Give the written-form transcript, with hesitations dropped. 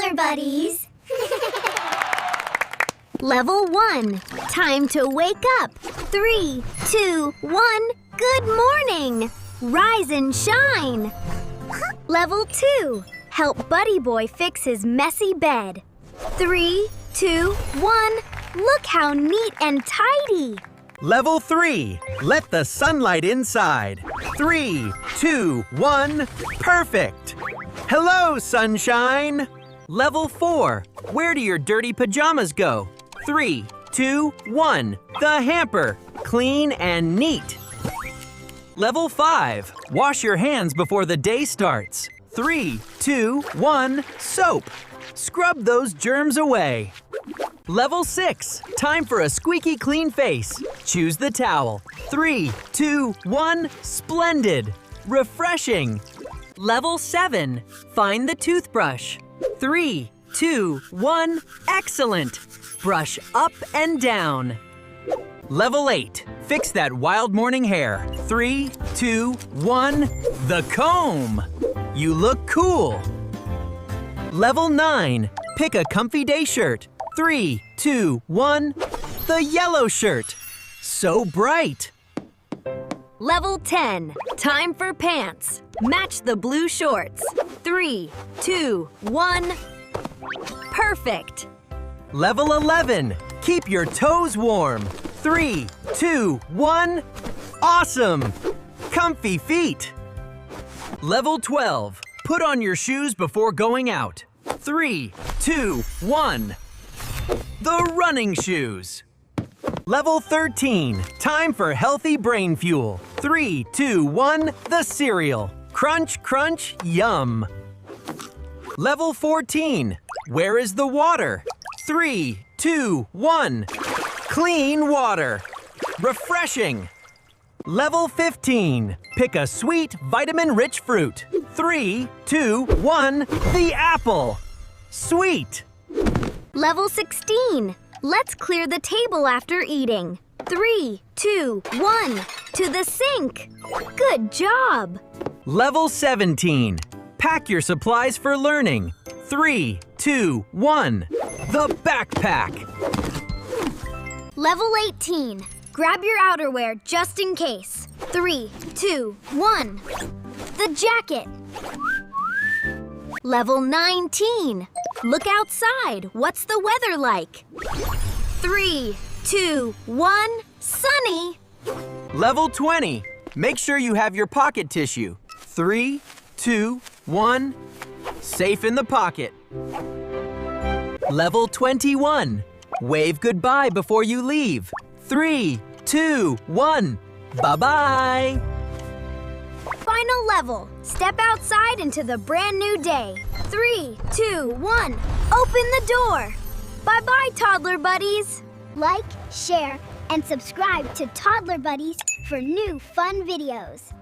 Toddler Buddies! Level 1. Time to wake up. 3, 2, 1. Good morning. Rise and shine. Level 2. Help Buddy Boy fix his messy bed. 3, 2, 1. Look how neat and tidy. Level 3. Let the sunlight inside. 3, 2, 1. Perfect. Hello, sunshine. Level 4. Where do your dirty pajamas go? 3, 2, 1. The hamper. Clean and neat. Level 5. Wash your hands before the day starts. 3, 2, 1. Soap. Scrub those germs away. Level 6. Time for a squeaky clean face. Choose the towel. 3, 2, 1. Splendid. Refreshing. Level 7. Find the toothbrush. 3, 2, 1. Excellent. Brush up and down. Level 8. Fix that wild morning hair. 3, 2, 1. The comb. You look cool. Level 9. Pick a comfy day shirt. 3, 2, 1. The yellow shirt. So bright. Level 10. Time for pants. Match the blue shorts. 3, 2, 1. Perfect. Level 11. Keep your toes warm. 3, 2, 1. Awesome. Comfy feet. Level 12. Put on your shoes before going out. 3, 2, 1. The running shoes. Level 13. Time for healthy brain fuel. 3, 2, 1. The cereal. Crunch, crunch, yum. Level 14. Where is the water? 3, 2, 1. Clean water. Refreshing. Level 15. Pick a sweet, vitamin-rich fruit. 3, 2, 1. The apple. Sweet. Level 16. Let's clear the table after eating. 3, 2, 1. To the sink. Good job. Level 17. Pack your supplies for learning. 3, 2, 1. The backpack. Level 18. Grab your outerwear just in case. 3, 2, 1. The jacket. Level 19. Look outside. What's the weather like? 3, 2, 1. Sunny. Level 20. Make sure you have your pocket tissue. 3, 2, 1. Safe in the pocket. Level 21. Wave goodbye before you leave. 3, 2, 1. Bye-bye. Final level. Step outside into the brand new day. 3, 2, 1. Open the door. Bye-bye, Toddler Buddies. Like, share, and subscribe to Toddler Buddies for new fun videos.